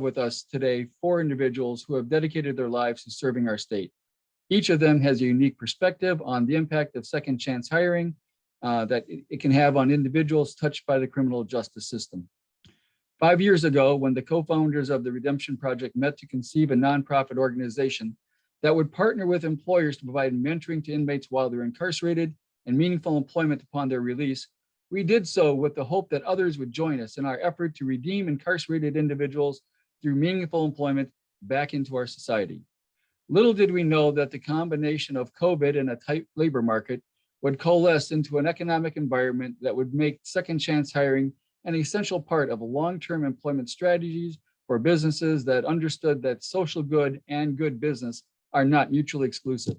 with us today four individuals who have dedicated their lives to serving our state. Each of them has a unique perspective on the impact of second chance hiring that it can have on individuals touched by the criminal justice system. 5 years ago, when the co-founders of the Redemption Project met to conceive a nonprofit organization that would partner with employers to provide mentoring to inmates while they're incarcerated and meaningful employment upon their release, we did so with the hope that others would join us in our effort to redeem incarcerated individuals through meaningful employment back into our society. Little did we know that the combination of COVID and a tight labor market would coalesce into an economic environment that would make second chance hiring an essential part of long-term employment strategies for businesses that understood that social good and good business are not mutually exclusive.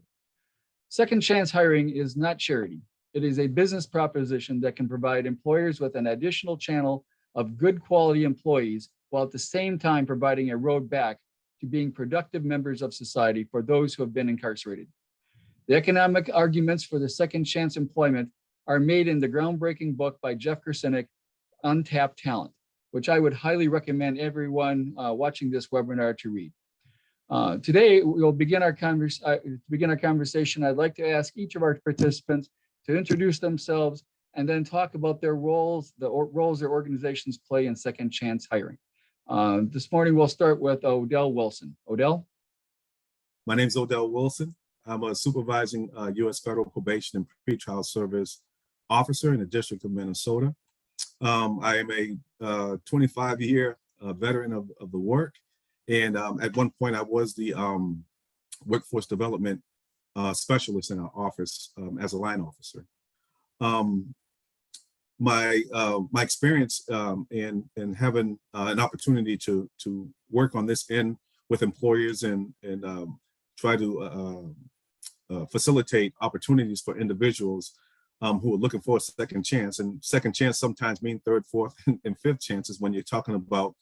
Second chance hiring is not charity. It is a business proposition that can provide employers with an additional channel of good quality employees, while at the same time providing a road back to being productive members of society for those who have been incarcerated. The economic arguments for the second chance employment are made in the groundbreaking book by Jeff Kucinich, Untapped Talent, which I would highly recommend everyone watching this webinar to read. Today, we'll begin our conversation. I'd like to ask each of our participants to introduce themselves and then talk about their roles, roles their organizations play in second chance hiring. This morning, we'll start with Odell Wilson. Odell? My name is Odell Wilson. I'm a supervising U.S. Federal Probation and Pretrial Service officer in the District of Minnesota. I am a 25-year veteran of the work. And at one point, I was the workforce development specialist in our office as a line officer. My experience in having an opportunity to work on this end with employers and try to facilitate opportunities for individuals who are looking for a second chance. And second chance sometimes mean third, fourth, and fifth chances when you're talking about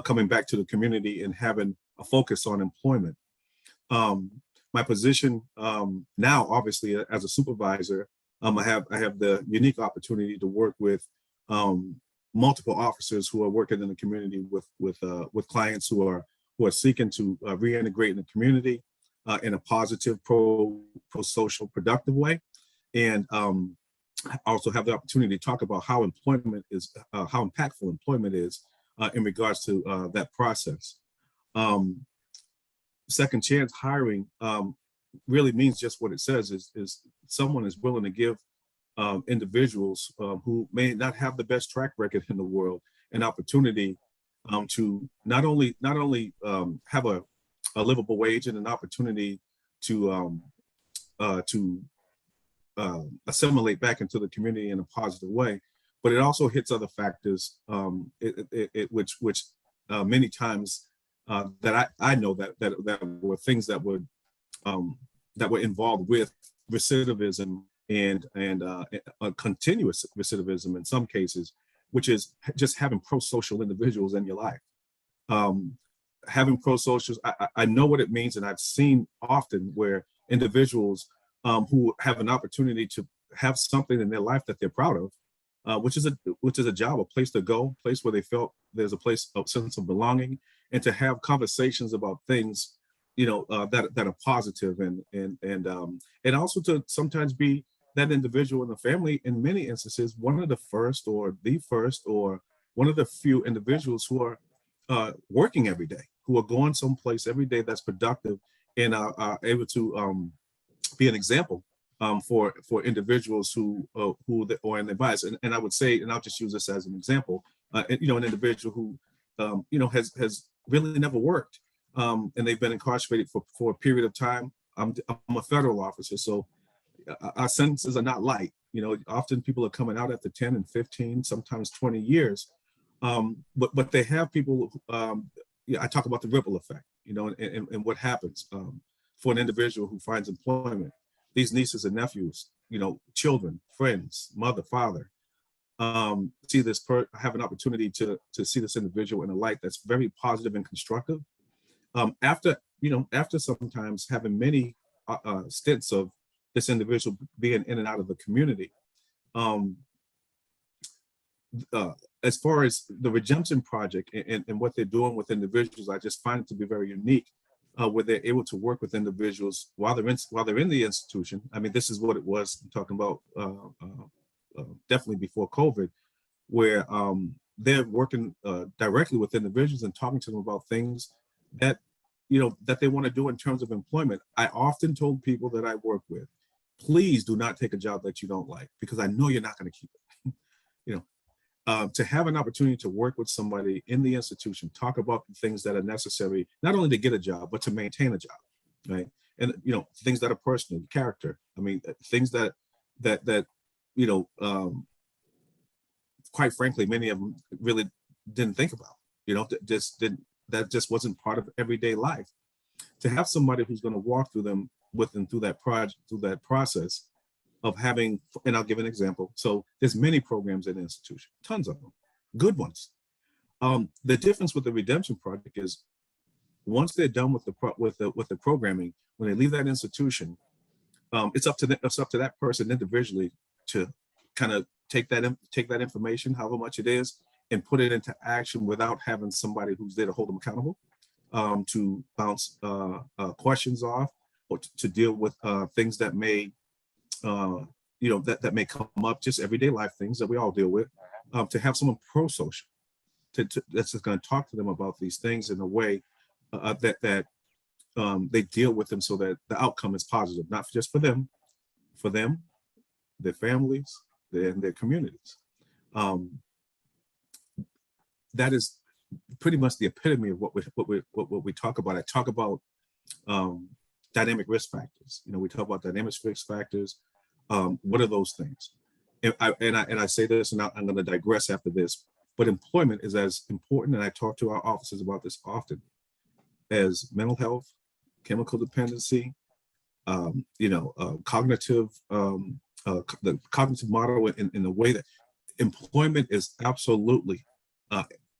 coming back to the community and having a focus on employment. My position now, obviously, as a supervisor, I have the unique opportunity to work with multiple officers who are working in the community with clients who are seeking to reintegrate in the community in a positive, pro-social, productive way. And I also have the opportunity to talk about how employment is, how impactful employment is in regards to that process. Second chance hiring really means just what it says, is someone is willing to give individuals who may not have the best track record in the world an opportunity to not only have a livable wage and an opportunity to assimilate back into the community in a positive way, but it also hits other factors, which many times that I know that were things that were involved with recidivism and continuous recidivism in some cases, which is just having pro-social individuals in your life. Having pro-socials, I know what it means, and I've seen often where individuals who have an opportunity to have something in their life that they're proud of, which is a job, a place to go, a place where they felt there's a sense of belonging, and to have conversations about things, that are positive, and also to sometimes be that individual in the family, in many instances, one of the first or one of the few individuals who are working every day, who are going someplace every day that's productive and are able to be an example for individuals who are in their bias. And I would say, and I'll just use this as an example, an individual who has really never worked, and they've been incarcerated for a period of time. I'm a federal officer, so our sentences are not light. Often people are coming out after 10 and 15, sometimes 20 years. But they have people, I talk about the ripple effect, and what happens for an individual who finds employment. These nieces and nephews, children, friends, mother, father, have an opportunity to see this individual in a light that's very positive and constructive. After sometimes having many stints of this individual being in and out of the community, as far as the Redemption Project and what they're doing with individuals, I just find it to be very unique, where they're able to work with individuals while they're in the institution. I mean, this is what it was, I'm talking about definitely before COVID, where they're working directly with individuals and talking to them about things that, that they want to do in terms of employment. I often told people that I work with, please do not take a job that you don't like, because I know you're not going to keep it. To have an opportunity to work with somebody in the institution, talk about the things that are necessary, not only to get a job, but to maintain a job, right? And, things that are personal, character. I mean, things that quite frankly, many of them really didn't think about, that just wasn't part of everyday life. To have somebody who's going to walk through them with them through that process of having, and I'll give an example. So there's many programs in the institution, tons of them, good ones. The difference with the Redemption Project is once they're done with the programming, when they leave that institution, it's up to that person individually to kind of take that information, however much it is, and put it into action without having somebody who's there to hold them accountable, to bounce questions off, or to deal with things that may that may come up, just everyday life things that we all deal with, to have someone pro-social that's just going to talk to them about these things in a way that they deal with them so that the outcome is positive, not just for them, their families, and their communities. That is pretty much the epitome of what we talk about. I talk about dynamic risk factors. We talk about dynamic risk factors. What are those things? And I say this, and I'm going to digress after this, but employment is as important, and I talk to our officers about this often, as mental health, chemical dependency, cognitive, the cognitive model in the way that employment is absolutely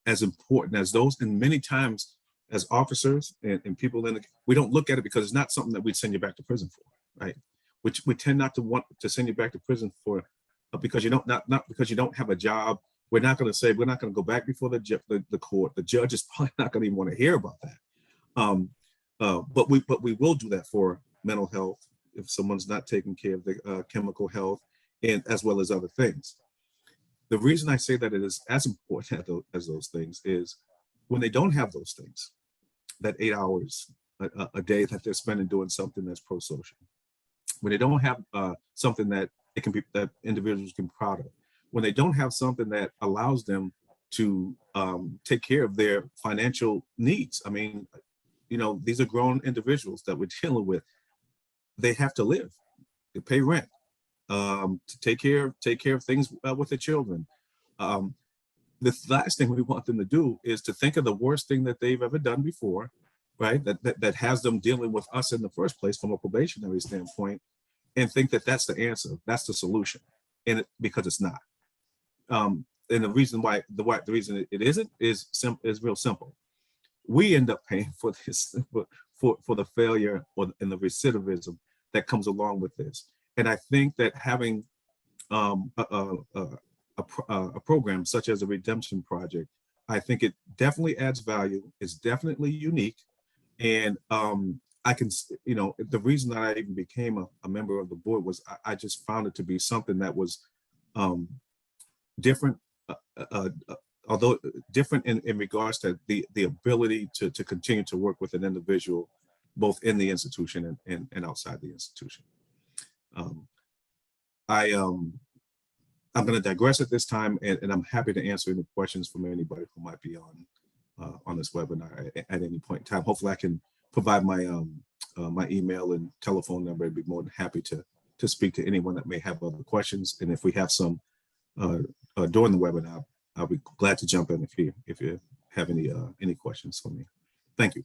as important as those. And many times as officers and people we don't look at it because it's not something that we'd send you back to prison for, right? Which we tend not to want to send you back to prison for, because you don't, not because you don't have a job. We're not going to say, we're not going to go back before the court. The judge is probably not going to even want to hear about that. But we will do that for mental health if someone's not taking care of the chemical health, and as well as other things. The reason I say that it is as important as those things is when they don't have those things, that 8 hours a day that they're spending doing something that's pro-social, when they don't have something that that individuals can be proud of, when they don't have something that allows them to take care of their financial needs. I mean, these are grown individuals that we're dealing with. They have to live, they pay rent, to take care of things with their children. The last thing we want them to do is to think of the worst thing that they've ever done before, right? That has them dealing with us in the first place from a probationary standpoint, and think that that's the answer, that's the solution, because it's not. And the reason why the reason it isn't is real simple. We end up paying for this, for the failure and the recidivism that comes along with this. And I think that having a program such as a Redemption Project, I think it definitely adds value. It's definitely unique. And I can, the reason that I even became a member of the board was I just found it to be something that was different, although different in regards to the ability to continue to work with an individual, both in the institution and outside the institution. I'm going to digress at this time, and I'm happy to answer any questions from anybody who might be on this webinar at any point in time. Hopefully, I can provide my my email and telephone number. I'd be more than happy to speak to anyone that may have other questions. And if we have some during the webinar, I'll be glad to jump in if you have any questions for me. Thank you.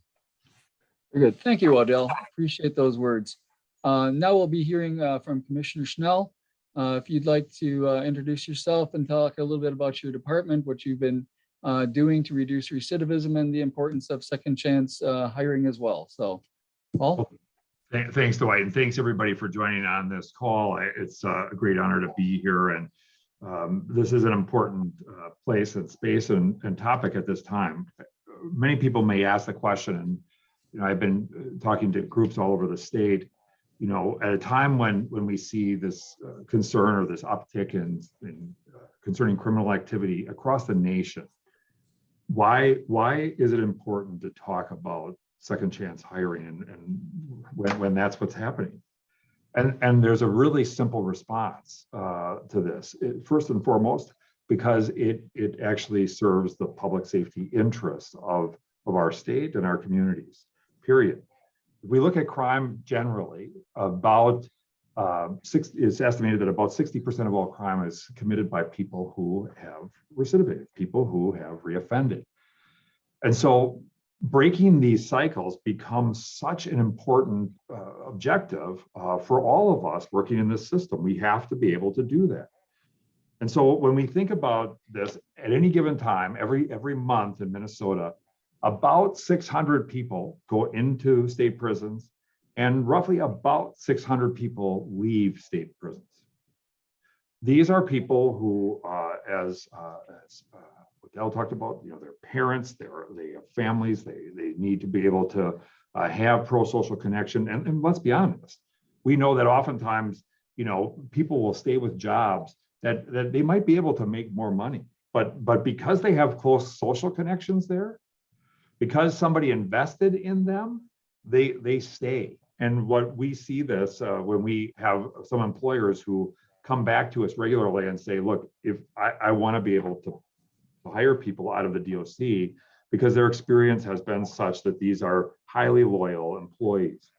Very good. Thank you, Waddell. Appreciate those words. Now we'll be hearing from Commissioner Schnell. If you'd like to introduce yourself and talk a little bit about your department, what you've been doing to reduce recidivism and the importance of second chance hiring as well. So, Paul. Thanks, Dwight, and thanks everybody for joining on this call. It's a great honor to be here, and This is an important place and space and topic at this time. Many people may ask the question, and I've been talking to groups all over the state. At a time when we see this concern or this uptick in concerning criminal activity across the nation, why is it important to talk about second chance hiring and when that's what's happening? And there's a really simple response to this. First and foremost, because it actually serves the public safety interests of our state and our communities, period. If we look at crime generally, it's estimated that about 60% of all crime is committed by people who have recidivated, people who have reoffended. And so breaking these cycles becomes such an important objective for all of us working in this system. We have to be able to do that. And so when we think about this, at any given time, every month in Minnesota, about 600 people go into state prisons, and roughly about 600 people leave state prisons. These are people who, as Dell talked about, their parents, they have families, they need to be able to have pro-social connection. And let's be honest, we know that oftentimes, people will stay with jobs that they might be able to make more money, but because they have close social connections there, because somebody invested in them, they stay. And what we see this when we have some employers who come back to us regularly and say, look, if I want to be able to hire people out of the DOC because their experience has been such that these are highly loyal employees.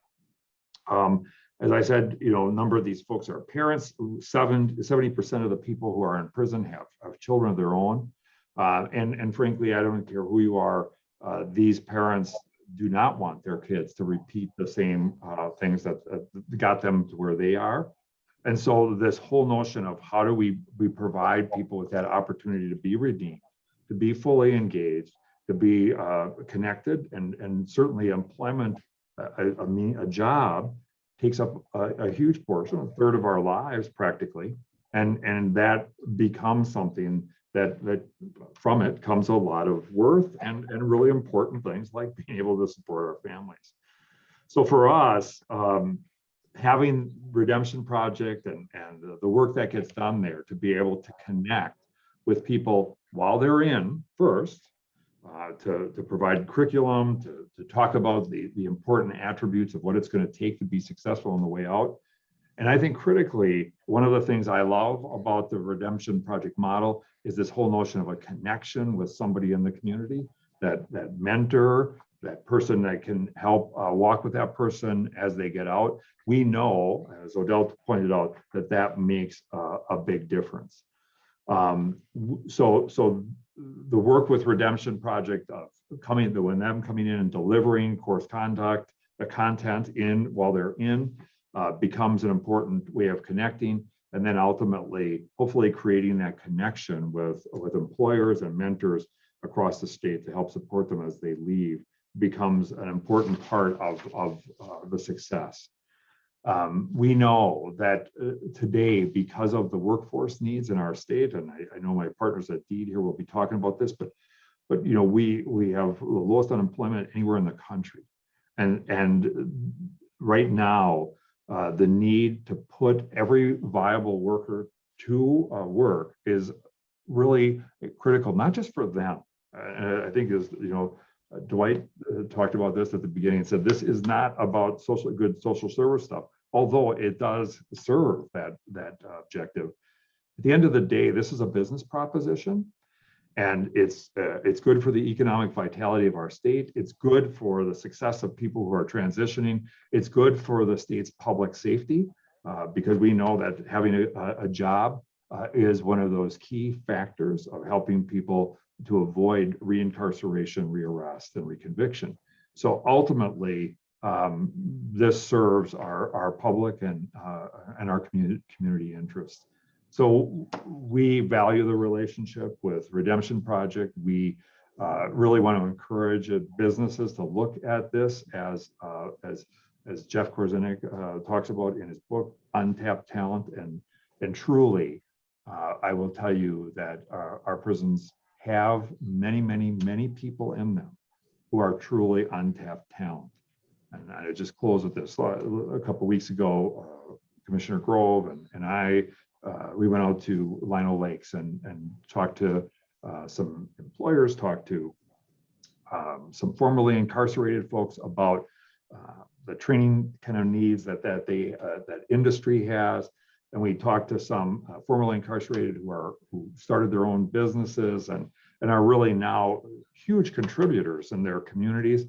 As I said, a number of these folks are parents. 70% of the people who are in prison have children of their own. And frankly, I don't care who you are, these parents do not want their kids to repeat the same things that got them to where they are. And so this whole notion of how do we provide people with that opportunity to be redeemed, to be fully engaged, to be connected, and certainly employment, a job takes up a huge portion, a third of our lives practically, and that becomes something that from it comes a lot of worth and really important things like being able to support our families. So for us, having Redemption Project and the work that gets done there to be able to connect with people while they're in first, to provide curriculum, to talk about the important attributes of what it's going to take to be successful on the way out. And I think critically, one of the things I love about the Redemption Project model is this whole notion of a connection with somebody in the community, that mentor, that person that can help walk with that person as they get out. We know, as Odell pointed out, that makes a big difference. So the work with Redemption Project of coming in and delivering course conduct, the content while they're in, becomes an important way of connecting, and then ultimately, hopefully creating that connection with employers and mentors across the state to help support them as they leave becomes an important part of the success. We know that today, because of the workforce needs in our state, and I know my partners at DEED here will be talking about this, but we have the lowest unemployment anywhere in the country, and right now the need to put every viable worker to work is really critical, not just for them. I think Dwight talked about this at the beginning and said this is not about good social service stuff, although it does serve that objective. At the end of the day, this is a business proposition, and it's good for the economic vitality of our state. It's good for the success of people who are transitioning. It's good for the state's public safety because we know that having a job is one of those key factors of helping people to avoid reincarceration, rearrest, and reconviction. So ultimately, this serves our public and our community interests. So we value the relationship with Redemption Project. We really want to encourage businesses to look at this as Jeff Korzenik talks about in his book, Untapped Talent, and truly I will tell you that our prisons have many people in them who are truly untapped talent. And I just close with this. A couple of weeks ago, Commissioner Grove and I, we went out to Lino Lakes and talked to some employers, talked to some formerly incarcerated folks about the training kind of needs that industry has. And we talked to some formerly incarcerated who started their own businesses and are really now huge contributors in their communities.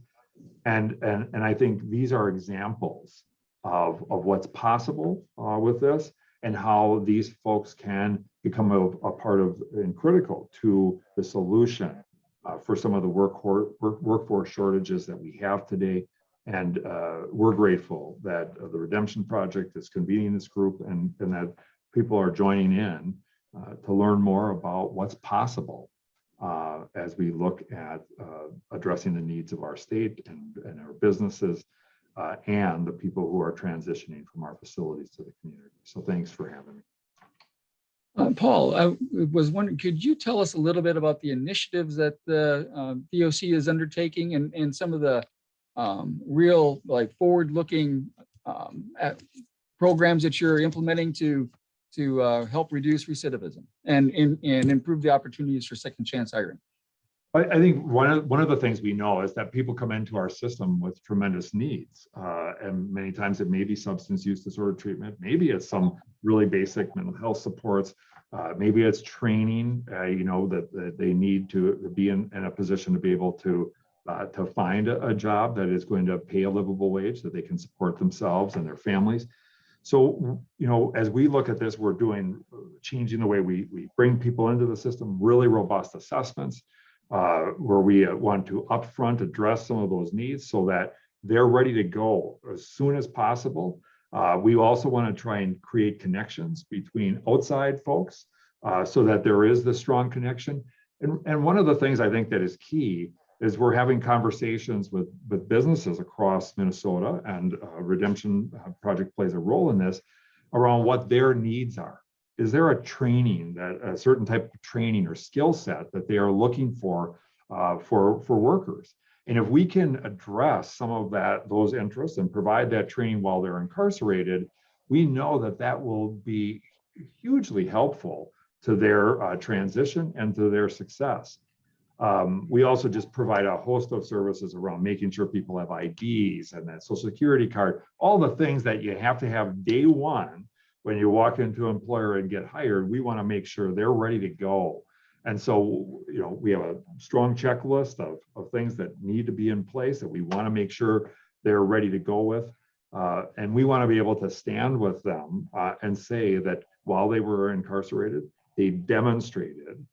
And I think these are examples of what's possible with this, and how these folks can become a part of and critical to the solution for some of the workforce shortages that we have today. And we're grateful that the Redemption Project is convening this group, and that people are joining in to learn more about what's possible as we look at addressing the needs of our state and our businesses and the people who are transitioning from our facilities to the community. So thanks for having me. Paul, I was wondering, could you tell us a little bit about the initiatives that the DOC is undertaking and some of the real forward-looking programs that you're implementing to help reduce recidivism and improve the opportunities for second chance hiring? I think one of the things we know is that people come into our system with tremendous needs, and many times it may be substance use disorder treatment, maybe it's some really basic mental health supports, maybe it's training, that they need to be in a position to be able to find a job that is going to pay a livable wage that they can support themselves and their families. So, as we look at this, we're changing the way we bring people into the system, really robust assessments, where we want to upfront address some of those needs so that they're ready to go as soon as possible. We also want to try and create connections between outside folks so that there is this strong connection. And one of the things I think that is key is we're having conversations with businesses across Minnesota, and Redemption Project plays a role in this, around what their needs are. Is there a certain type of training or skill set that they are looking for workers? And if we can address some of those interests and provide that training while they're incarcerated, we know that will be hugely helpful to their transition and to their success. We also just provide a host of services around making sure people have IDs and that Social Security card, all the things that you have to have day one when you walk into an employer and get hired. We want to make sure they're ready to go. And so, we have a strong checklist of things that need to be in place that we want to make sure they're ready to go with. And we want to be able to stand with them and say that while they were incarcerated, they demonstrated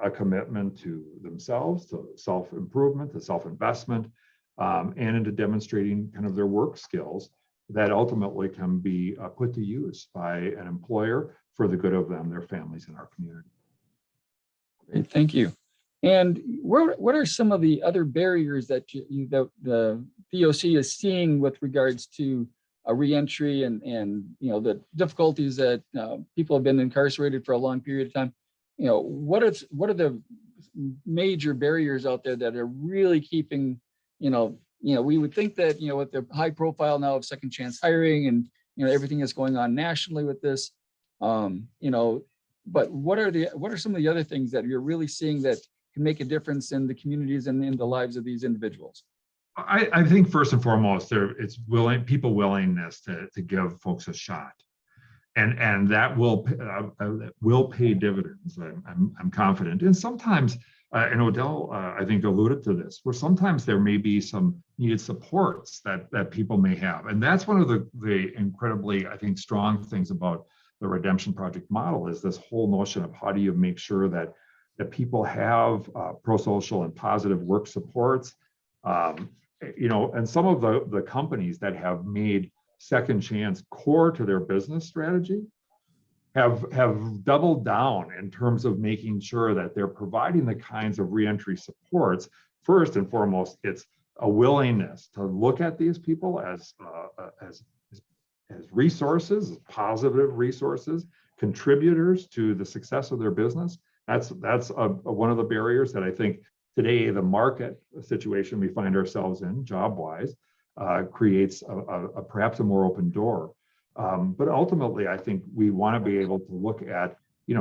a commitment to themselves, to self-improvement, to self-investment, and into demonstrating kind of their work skills that ultimately can be put to use by an employer for the good of them, their families, and our community. Great, thank you. And what are some of the other barriers that the DOC is seeing with regards to a reentry and the difficulties that people have been incarcerated for a long period of time? What are the major barriers out there that are really keeping, we would think that, with the high profile now of second chance hiring and, everything that's going on nationally with this, but what are some of the other things that you're really seeing that can make a difference in the communities and in the lives of these individuals? I think first and foremost, it's people willingness to give folks a shot. And that will pay dividends. I'm confident. And sometimes, and Odell, I think, alluded to this, where sometimes there may be some needed supports that people may have. And that's one of the incredibly, I think, strong things about the Redemption Project model, is this whole notion of how do you make sure that people have pro-social and positive work supports. And some of the companies that have made second chance core to their business strategy have doubled down in terms of making sure that they're providing the kinds of reentry supports. First and foremost, it's a willingness to look at these people as resources, as positive resources, contributors to the success of their business. That's one of the barriers that I think today the market situation we find ourselves in, job-wise, creates perhaps a more open door. But ultimately, I think we want to be able to look at,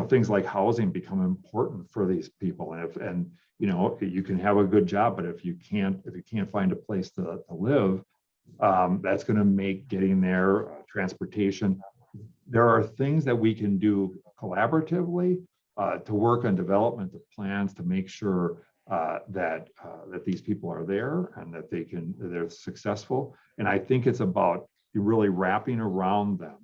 things like housing become important for these people. And you can have a good job, but if you can't find a place to live, that's going to make getting there, transportation. There are things that we can do collaboratively to work on development of plans to make sure that these people are there and that they're successful. And I think it's about really wrapping around them,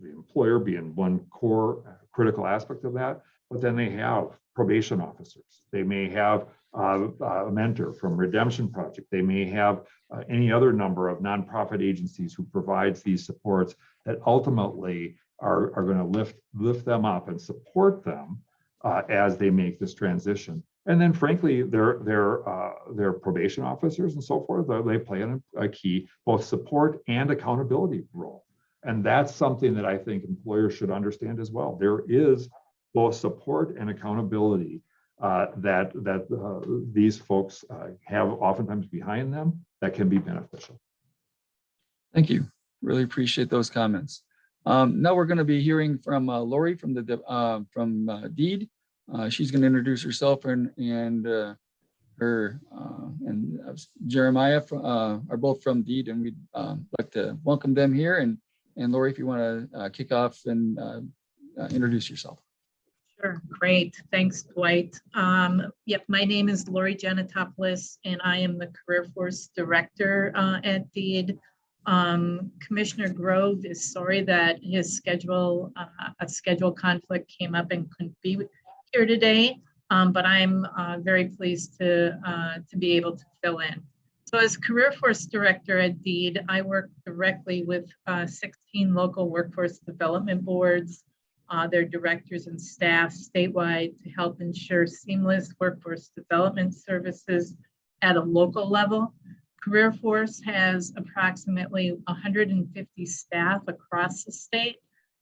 the employer being one core critical aspect of that, but then they have probation officers. They may have a mentor from Redemption Project. They may have any other number of nonprofit agencies who provides these supports that ultimately are going to lift them up and support them as they make this transition. And then, frankly, their probation officers and so forth, they play a key both support and accountability role. And that's something that I think employers should understand as well. There is both support and accountability that these folks have oftentimes behind them that can be beneficial. Thank you. Really appreciate those comments. Now we're going to be hearing from Lori from DEED. She's going to introduce herself and her and Jeremiah are both from DEED, and we'd like to welcome them here. And Lori, if you want to kick off and introduce yourself. Sure, great. Thanks, Dwight. Yep, my name is Lori Janatopoulos, and I am the Career Force Director at DEED. Commissioner Grove is sorry that his a schedule conflict came up and couldn't be here today, but I'm very pleased to be able to fill in. So as Career Force Director at DEED, I work directly with 16 local workforce development boards, their directors and staff statewide to help ensure seamless workforce development services at a local level. Career Force has approximately 150 staff across the state,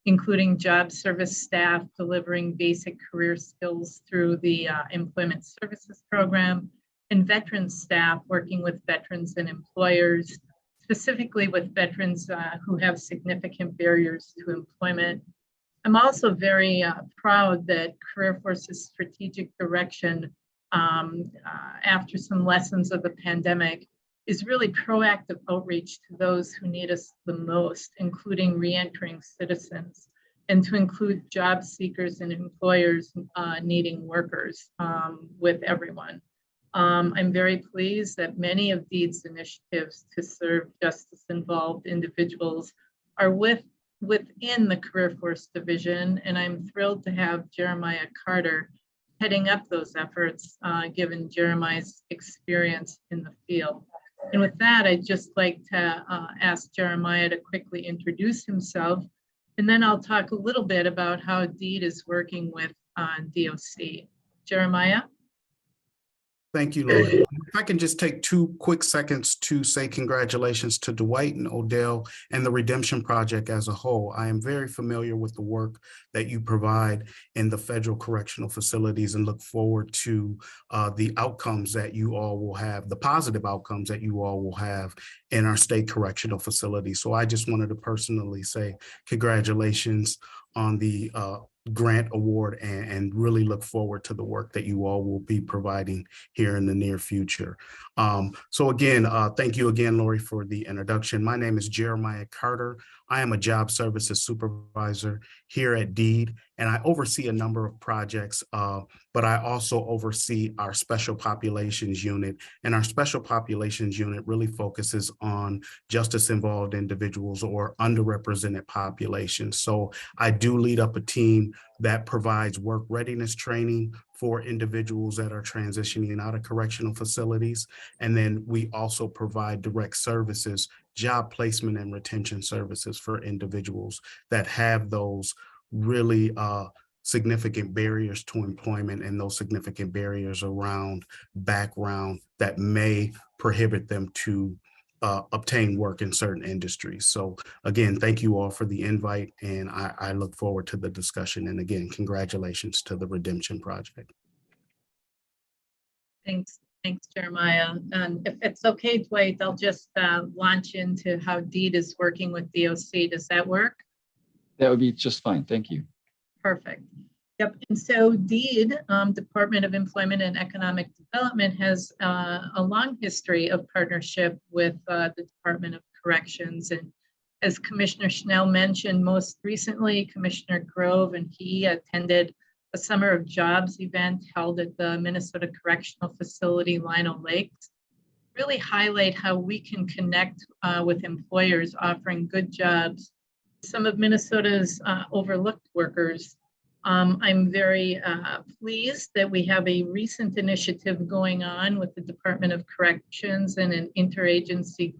including job service staff delivering basic career skills through the Employment Services Program, and veterans staff working with veterans and employers, specifically with veterans who have significant barriers to employment. I'm also very proud that Career Force's strategic direction after some lessons of the pandemic is really proactive outreach to those who need us the most, including reentering citizens, and to include job seekers and employers needing workers with everyone. I'm very pleased that many of DEED's initiatives to serve justice-involved individuals are within the Career Force division, and I'm thrilled to have Jeremiah Carter heading up those efforts, given Jeremiah's experience in the field. And with that, I'd just like to ask Jeremiah to quickly introduce himself, and then I'll talk a little bit about how DEED is working with DOC. Jeremiah? Thank you, Lori. If I can just take 2 quick seconds to say congratulations to Dwight and Odell and the Redemption Project as a whole. I am very familiar with the work that you provide in the federal correctional facilities and look forward to the outcomes that you all will have, the positive outcomes that you all will have in our state correctional facilities. So I just wanted to personally say congratulations on the grant award and really look forward to the work that you all will be providing here in the near future. So again, thank you again, Lori, for the introduction. My name is Jeremiah Carter. I am a job services supervisor here at DEED, and I oversee a number of projects, but I also oversee our special populations unit. And our special populations unit really focuses on justice-involved individuals or underrepresented populations. So I do lead up a team that provides work readiness training for individuals that are transitioning out of correctional facilities. And then we also provide direct services, job placement and retention services for individuals that have those really significant barriers to employment and those significant barriers around background that may prohibit them to obtain work in certain industries. So again, thank you all for the invite, and I look forward to the discussion. And again, congratulations to the Redemption Project. Thanks, Jeremiah. And if it's okay, Dwight, I'll just launch into how DEED is working with DOC. Does that work? That would be just fine. Thank you. Perfect. Yep. And so DEED, Department of Employment and Economic Development, has a long history of partnership with the Department of Corrections. And as Commissioner Schnell mentioned, most recently, Commissioner Grove and he attended a Summer of Jobs event held at the Minnesota Correctional Facility, Lino Lakes. Really highlight how we can connect with employers offering good jobs, some of Minnesota's overlooked workers. I'm very pleased that we have a recent initiative going on with the Department of Corrections and an interagency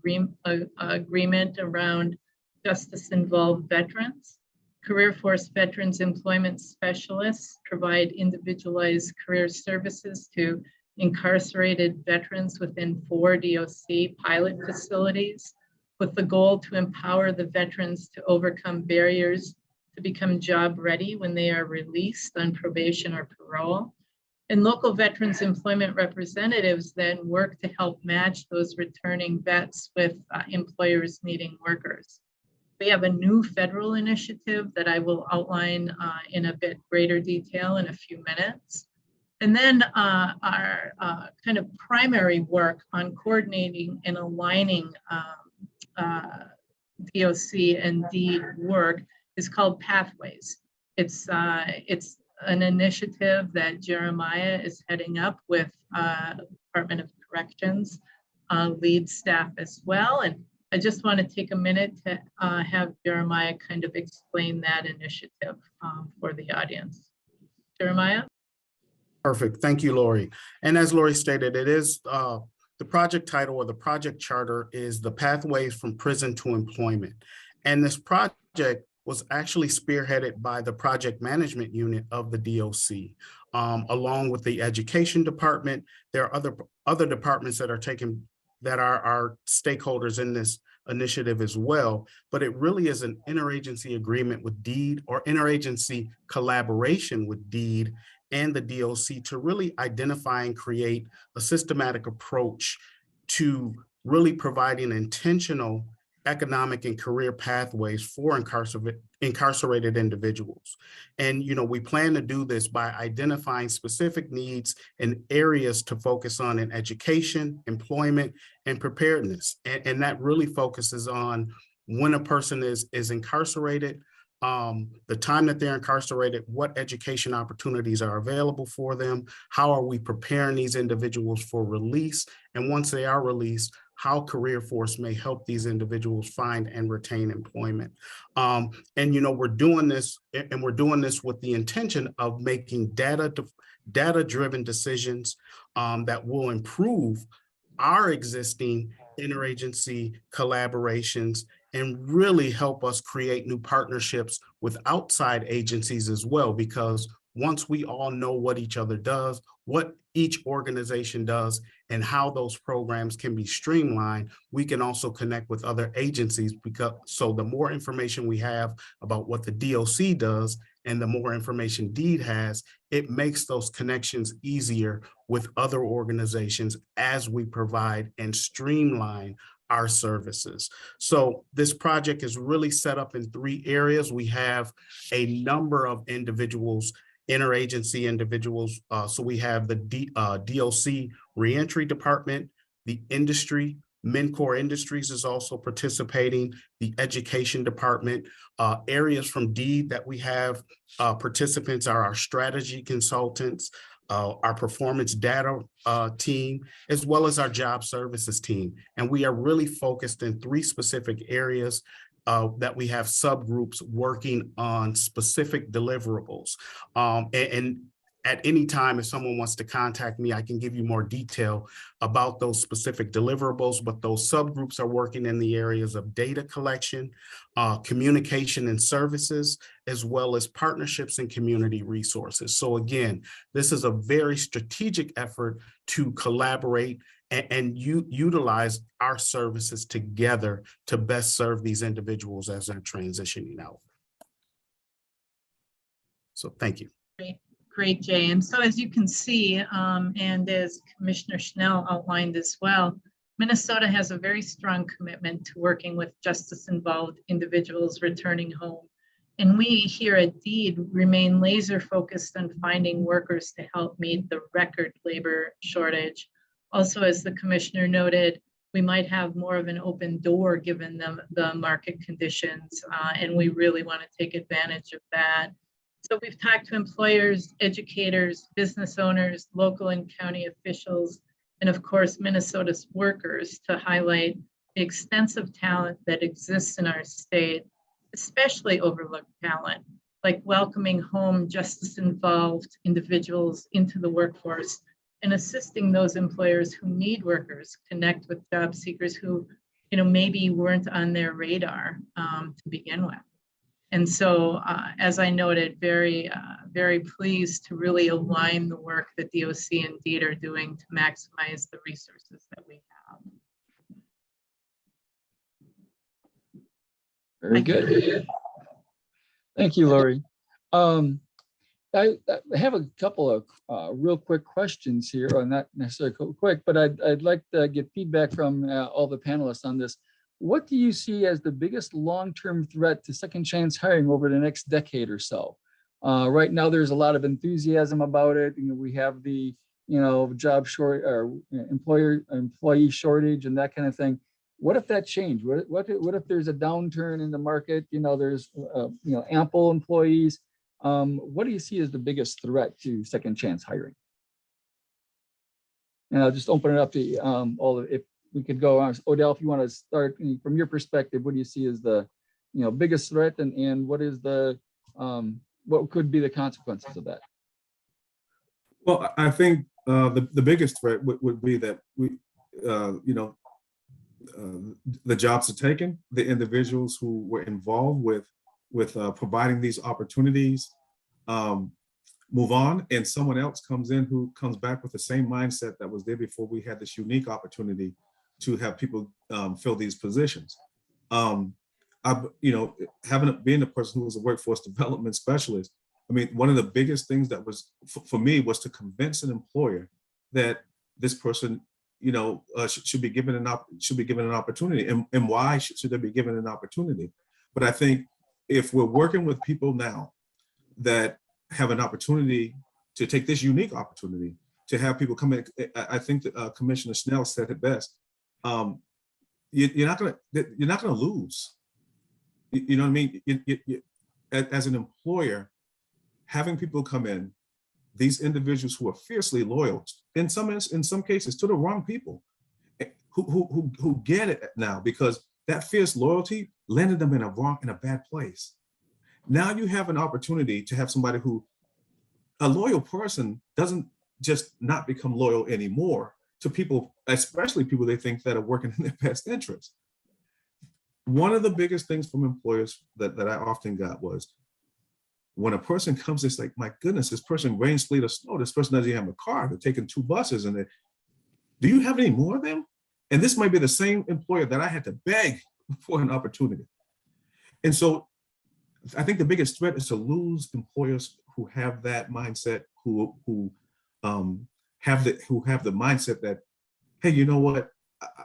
agreement around justice-involved veterans. Career Force Veterans Employment Specialists provide individualized career services to incarcerated veterans within 4 DOC pilot facilities, with the goal to empower the veterans to overcome barriers to become job ready when they are released on probation or parole. And local veterans employment representatives then work to help match those returning vets with employers needing workers. We have a new federal initiative that I will outline in a bit greater detail in a few minutes. And then our kind of primary work on coordinating and aligning DOC and DEED work is called Pathways. It's an initiative that Jeremiah is heading up with Department of Corrections lead staff as well. And I just want to take a minute to have Jeremiah kind of explain that initiative for the audience. Jeremiah? Perfect. Thank you, Lori. And as Lori stated, it is the project title, or the project charter, is the Pathways from Prison to Employment. And this project was actually spearheaded by the project management unit of the DOC, along with the education department. There are other departments that are our stakeholders in this initiative as well, but it really is an interagency agreement with DEED, or interagency collaboration with DEED and the DOC, to really identify and create a systematic approach to really providing intentional economic and career pathways for incarcerated individuals. And, we plan to do this by identifying specific needs and areas to focus on in education, employment, and preparedness. And that really focuses on when a person is incarcerated, the time that they're incarcerated, what education opportunities are available for them, how are we preparing these individuals for release, and once they are released, how Career Force may help these individuals find and retain employment. And we're doing this with the intention of making data-driven decisions that will improve our existing interagency collaborations and really help us create new partnerships with outside agencies as well, because once we all know what each other does, what each organization does, and how those programs can be streamlined, we can also connect with other agencies, so the more information we have about what the DOC does and the more information DEED has, it makes those connections easier with other organizations as we provide and streamline our services. So this project is really set up in 3 areas. We have a number of individuals, interagency individuals. So we have the DOC Reentry Department, the industry, MNCOR Industries is also participating, the education department. Areas from DEED that we have participants are our strategy consultants, our performance data team, as well as our job services team. And we are really focused in 3 specific areas that we have subgroups working on specific deliverables. And at any time, if someone wants to contact me, I can give you more detail about those specific deliverables, but those subgroups are working in the areas of data collection, communication and services, as well as partnerships and community resources. So again, this is a very strategic effort to collaborate and you utilize our services together to best serve these individuals as they're transitioning out. So thank you. Great, Jay. And so as you can see, and as Commissioner Schnell outlined as well, Minnesota has a very strong commitment to working with justice-involved individuals returning home. And we here at DEED remain laser focused on finding workers to help meet the record labor shortage. Also, as the commissioner noted, we might have more of an open door given the market conditions, and we really want to take advantage of that. So we've talked to employers, educators, business owners, local and county officials, and of course, Minnesota's workers to highlight the extensive talent that exists in our state, especially overlooked talent, like welcoming home justice-involved individuals into the workforce and assisting those employers who need workers connect with job seekers who, maybe weren't on their radar to begin with. And so, as I noted, very pleased to really align the work that DOC and DEED are doing to maximize the resources that we have. Very good. Thank you, Lori. I have a couple of real quick questions here, or not necessarily quick, but I'd like to get feedback from all the panelists on this. What do you see as the biggest long-term threat to second chance hiring over the next decade or so? Right now, there's a lot of enthusiasm about it. We have the job short or employee shortage and that kind of thing. What if that changed? What if there's a downturn in the market? There's ample employees. What do you see as the biggest threat to second chance hiring? And I'll just open it up to all of, if we could go on. Odell, if you want to start from your perspective, what do you see as the biggest threat, and what is the what could be the consequences of that? Well, I think the biggest threat would be that the jobs are taken, the individuals who were involved with providing these opportunities move on, and someone else comes in who comes back with the same mindset that was there before we had this unique opportunity to have people fill these positions. Being a person who was a workforce development specialist, I mean, one of the biggest things that was for me was to convince an employer that this person, should be given an opportunity, and why should they be given an opportunity? But I think if we're working with people now that have an opportunity to take this unique opportunity to have people come in, I think that Commissioner Schnell said it best. You're not gonna lose. You know what I mean? As an employer, having people come in, these individuals who are fiercely loyal, in some cases to the wrong people, who get it now because that fierce loyalty landed them in a bad place. Now you have an opportunity to have somebody who, a loyal person doesn't just not become loyal anymore to people, especially people they think that are working in their best interest. One of the biggest things from employers that I often got was, when a person comes, it's like, my goodness, this person rain, sleet, or snow, this person doesn't even have a car, they're taking 2 buses, and do you have any more of them? And this might be the same employer that I had to beg for an opportunity. And so I think the biggest threat is to lose employers who have that mindset, who have the mindset that, hey, you know what?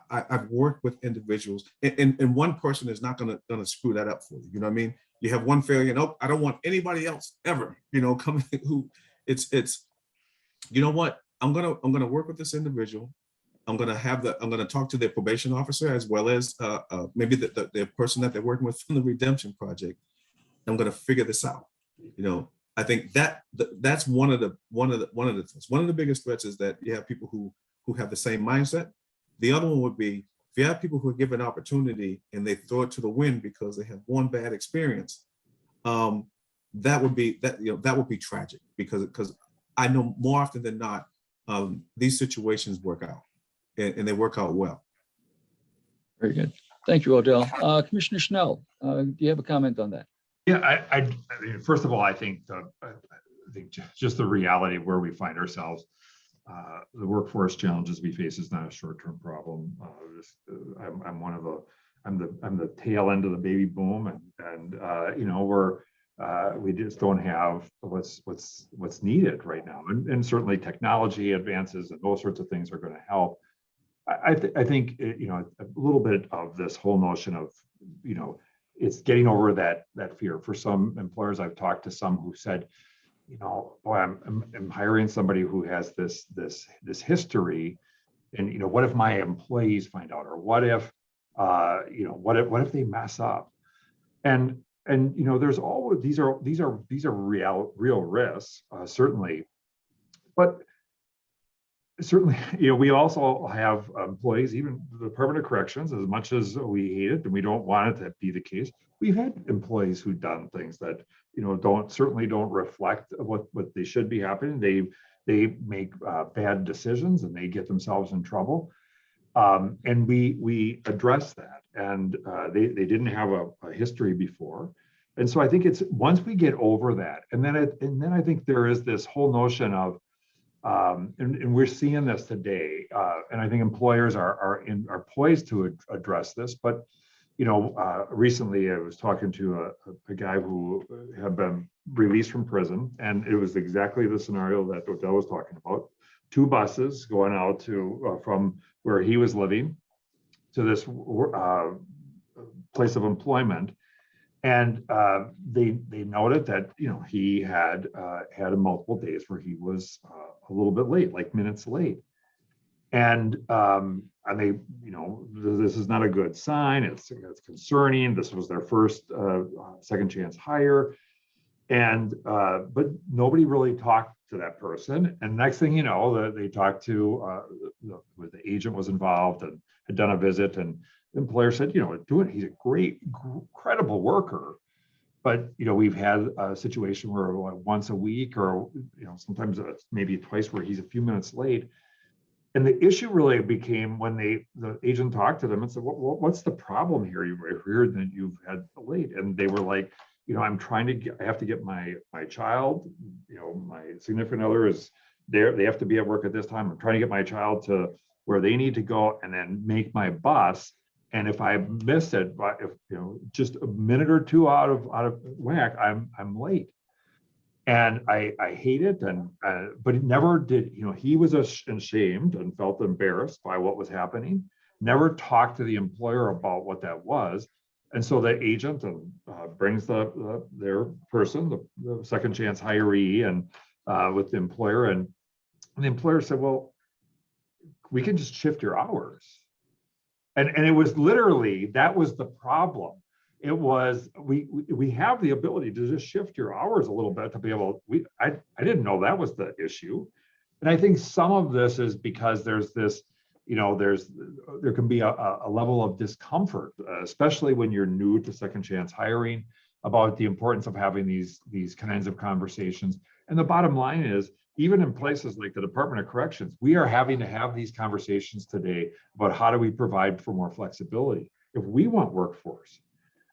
I've worked with individuals, and one person is not gonna screw that up for you. You know what I mean? You have one failure, nope, I don't want anybody else ever, coming who it's, you know what? I'm gonna work with this individual. I'm gonna talk to their probation officer as well as maybe the person that they're working with from the Redemption Project. I'm gonna figure this out. I think that's one of the biggest threats is that you have people who have the same mindset. The other one would be, if you have people who are given opportunity and they throw it to the wind because they have one bad experience, that would be tragic, because I know more often than not, these situations work out, and they work out well. Very good. Thank you, Odell. Commissioner Schnell, do you have a comment on that? Yeah, I mean, first of all, I think just the reality of where we find ourselves. the workforce challenges we face is not a short-term problem. I'm one of the, I'm the tail end of the baby boom, and you know, we just don't have what's needed right now, and certainly technology advances and those sorts of things are going to help. I think you know, a little bit of this whole notion of, you know, it's getting over that fear. For some employers, I've talked to some who said, you know, boy, I'm hiring somebody who has this history, and you know, what if my employees find out, or what if you know, what if they mess up, and you know, there's always these are real risks, certainly, but certainly, you know, we also have employees, even the Department of Corrections, as much as we hate it and we don't want it to be the case, we've had employees who've done things that, you know, certainly don't reflect what they should be happening. They make bad decisions and they get themselves in trouble. And we address that, and they didn't have a history before. And so I think it's once we get over that, and then I think there is this whole notion of, and we're seeing this today, and I think employers are poised to address this. But you know, recently I was talking to a guy who had been released from prison, and it was exactly the scenario that Odell was talking about. 2 buses going out to from where he was living to this place of employment. And they noted that, you know, he had multiple days where he was a little bit late, like minutes late, and they, you know, this is not a good sign. It's concerning. This was their first second chance hire, and but nobody really talked to that person. And next thing you know, they talked to the agent was involved and had done a visit, and the employer said, you know, he's a great, credible worker. But, you know, we've had a situation where once a week, or, you know, sometimes maybe twice, where he's a few minutes late. And the issue really became when the agent talked to them and said, what's the problem here? You heard that you've had late. And they were like, you know, I have to get my child, you know, my significant other is there. They have to be at work at this time. I'm trying to get my child to where they need to go and then make my bus. And if I miss it, if, you know, just a minute or two out of whack, I'm late. And I hate it. And but it never did, you know, he was ashamed and felt embarrassed by what was happening. Never talked to the employer about what that was. And so the agent brings their person, the second chance hiree, and with the employer, and the employer said, well, we can just shift your hours. And it was literally, that was the problem. It was, we have the ability to just shift your hours a little bit to be able, I didn't know that was the issue. And I think some of this is because there's this, you know, there can be a level of discomfort, especially when you're new to second chance hiring, about the importance of having these kinds of conversations. And the bottom line is, even in places like the Department of Corrections, we are having to have these conversations today about how do we provide for more flexibility if we want workforce.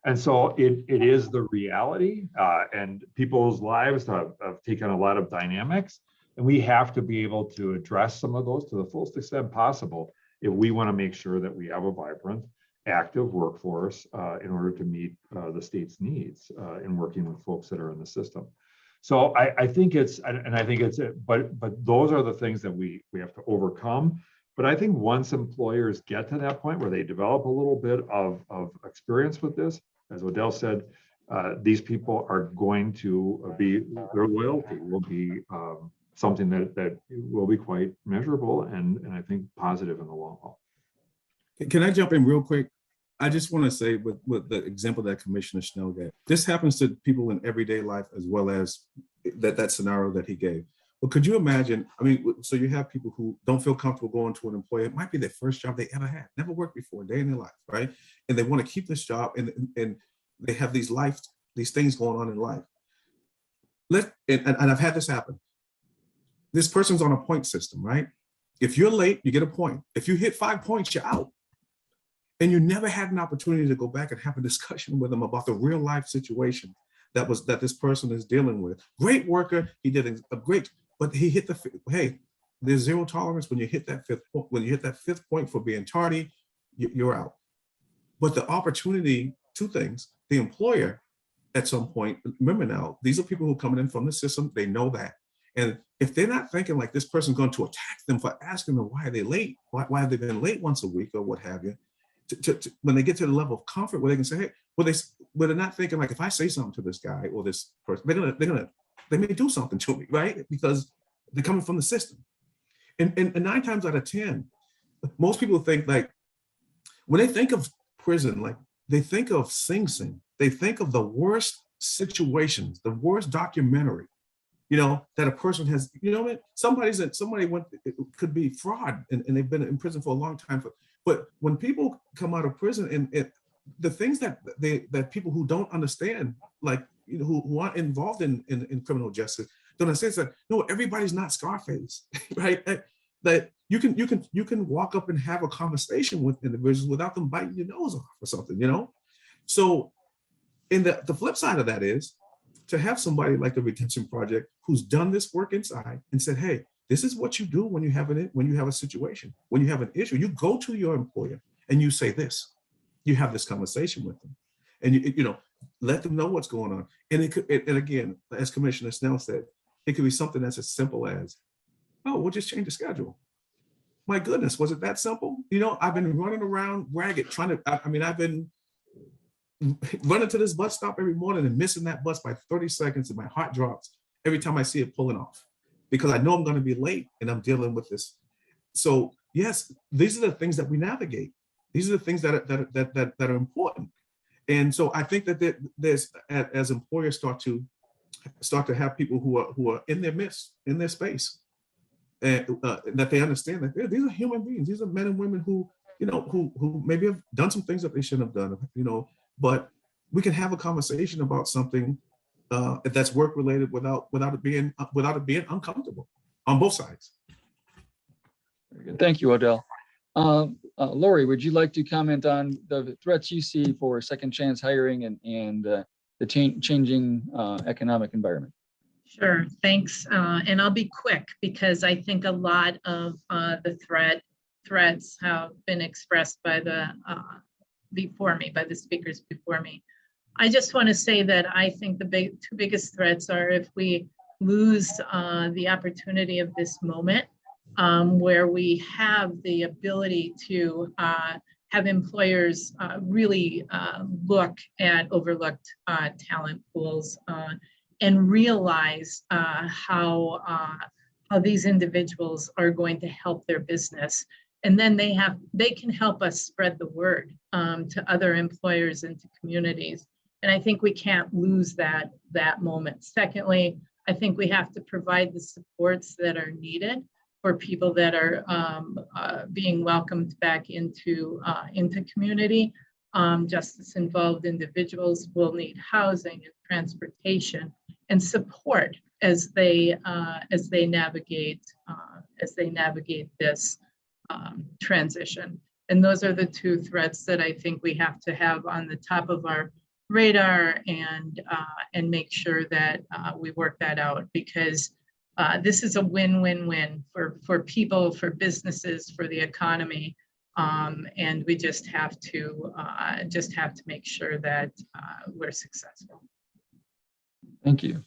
And so it is the reality, and people's lives have taken a lot of dynamics, and we have to be able to address some of those to the fullest extent possible if we want to make sure that we have a vibrant, active workforce in order to meet the state's needs in working with folks that are in the system. So I think it's, and I think it's, but those are the things that we have to overcome. But I think once employers get to that point where they develop a little bit of experience with this, as Odell said, these people are going to be, their loyalty will be something that will be quite measurable and I think positive in the long haul. Can I jump in real quick? I just want to say with the example that Commissioner Schnell gave, this happens to people in everyday life as well as that scenario that he gave. Well, could you imagine, I mean, so you have people who don't feel comfortable going to an employer. It might be their first job they ever had, never worked before a day in their life, right? And they want to keep this job, and they have these things going on in life. And I've had this happen. This person's on a point system, right? If you're late, you get a point. If you hit 5 points, you're out. And you never had an opportunity to go back and have a discussion with them about the real life situation that this person is dealing with. Great worker, he did a great, but he hit hey, there's zero tolerance when you hit that fifth point. When you hit that fifth point for being tardy, you're out. But the opportunity, two things, the employer at some point, remember now, these are people who are coming in from the system, they know that. And if they're not thinking like this person's going to attack them for asking them why are they late, why have they been late once a week or what have you, when they get to the level of comfort where they can say, hey, well, they're not thinking like, if I say something to this guy or this person, they may do something to me, right? Because they're coming from the system. And 9 times out of 10, most people think like, when they think of prison, like they think of Sing Sing, they think of the worst situations, the worst documentary, you know, that a person has, you know, it could be fraud and they've been in prison for a long time. But when people come out of prison and the things that people who don't understand, like, you know, who aren't involved in criminal justice, don't understand that, no, everybody's not Scarface, right? That you can walk up and have a conversation with individuals without them biting your nose off or something, you know? So, and the flip side of that is to have somebody like the Redemption Project who's done this work inside and said, hey, this is what you do when you have a situation, when you have an issue, you go to your employer and you say this, you have this conversation with them, and you know, let them know what's going on. And and again, as Commissioner Snell said, it could be something that's as simple as, oh, we'll just change the schedule. My goodness, was it that simple? You know, I've been running around ragged I've been running to this bus stop every morning and missing that bus by 30 seconds and my heart drops every time I see it pulling off because I know I'm going to be late and I'm dealing with this. So yes, these are the things that we navigate. These are the things that are important. And so I think that there's, as employers start to have people who are in their midst, in their space, and that they understand that these are human beings. These are men and women who, you know, who maybe have done some things that they shouldn't have done, you know, but we can have a conversation about something that's work related without it being uncomfortable on both sides. Very good. Thank you, Odell. Lori, would you like to comment on the threats you see for second chance hiring and the changing economic environment? Sure, thanks. And I'll be quick because I think a lot of the threats have been expressed by the speakers before me. I just want to say that I think the two biggest threats are if we lose the opportunity of this moment where we have the ability to have employers really look at overlooked talent pools and realize how these individuals are going to help their business. And then they can help us spread the word to other employers and to communities. And I think we can't lose that moment. Secondly, I think we have to provide the supports that are needed for people that are being welcomed back into community. Justice involved individuals will need housing and transportation and support as they navigate this transition. And those are the two threats that I think we have to have on the top of our radar and make sure that we work that out, because this is a win-win-win for people, for businesses, for the economy, and we just have to make sure that we're successful. Thank you.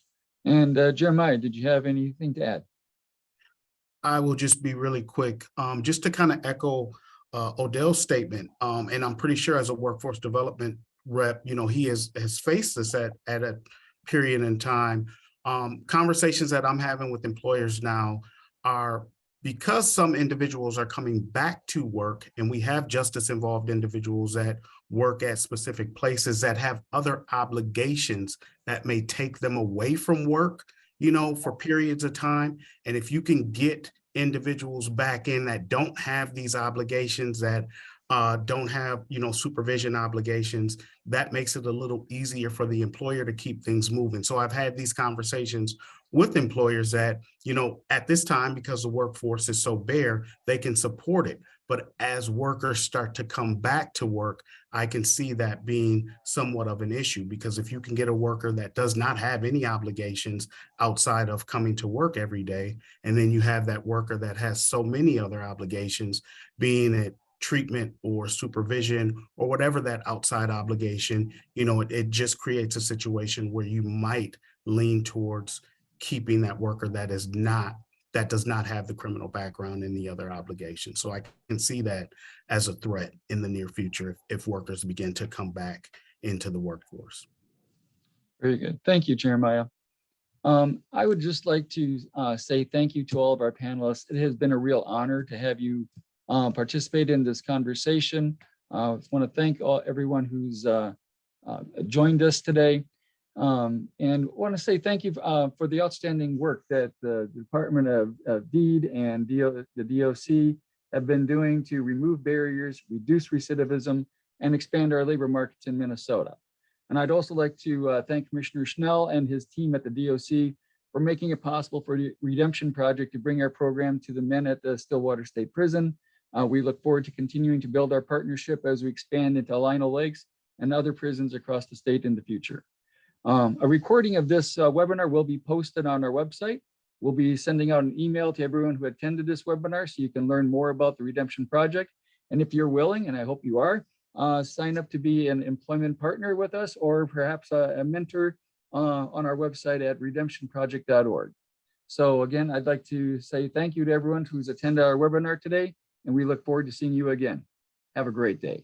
And Jeremiah, did you have anything to add? I will just be really quick, just to kind of echo Odell's statement. And I'm pretty sure as a workforce development rep, you know, he has faced this at a period in time. Conversations that I'm having with employers now are, because some individuals are coming back to work and we have justice involved individuals that work at specific places that have other obligations that may take them away from work, you know, for periods of time. And if you can get individuals back in that don't have these obligations, that don't have, you know, supervision obligations, that makes it a little easier for the employer to keep things moving. So I've had these conversations with employers that, you know, at this time, because the workforce is so bare, they can support it. But as workers start to come back to work, I can see that being somewhat of an issue, because if you can get a worker that does not have any obligations outside of coming to work every day, and then you have that worker that has so many other obligations, being it treatment or supervision or whatever that outside obligation, it just creates a situation where you might lean towards keeping that worker that does not have the criminal background and the other obligations. So I can see that as a threat in the near future if workers begin to come back into the workforce. Very good. Thank you, Jeremiah. I would just like to say thank you to all of our panelists. It has been a real honor to have you participate in this conversation. I want to thank everyone who's joined us today. And want to say thank you for the outstanding work that the Department of Deed and the DOC have been doing to remove barriers, reduce recidivism, and expand our labor markets in Minnesota. And I'd also like to thank Commissioner Schnell and his team at the DOC for making it possible for the Redemption Project to bring our program to the men at the Stillwater State Prison. We look forward to continuing to build our partnership as we expand into Lino Lakes and other prisons across the state in the future. A recording of this webinar will be posted on our website. We'll be sending out an email to everyone who attended this webinar so you can learn more about the Redemption Project. And if you're willing, and I hope you are, sign up to be an employment partner with us, or perhaps a mentor on our website at redemptionproject.org. So again, I'd like to say thank you to everyone who's attended our webinar today, and we look forward to seeing you again. Have a great day.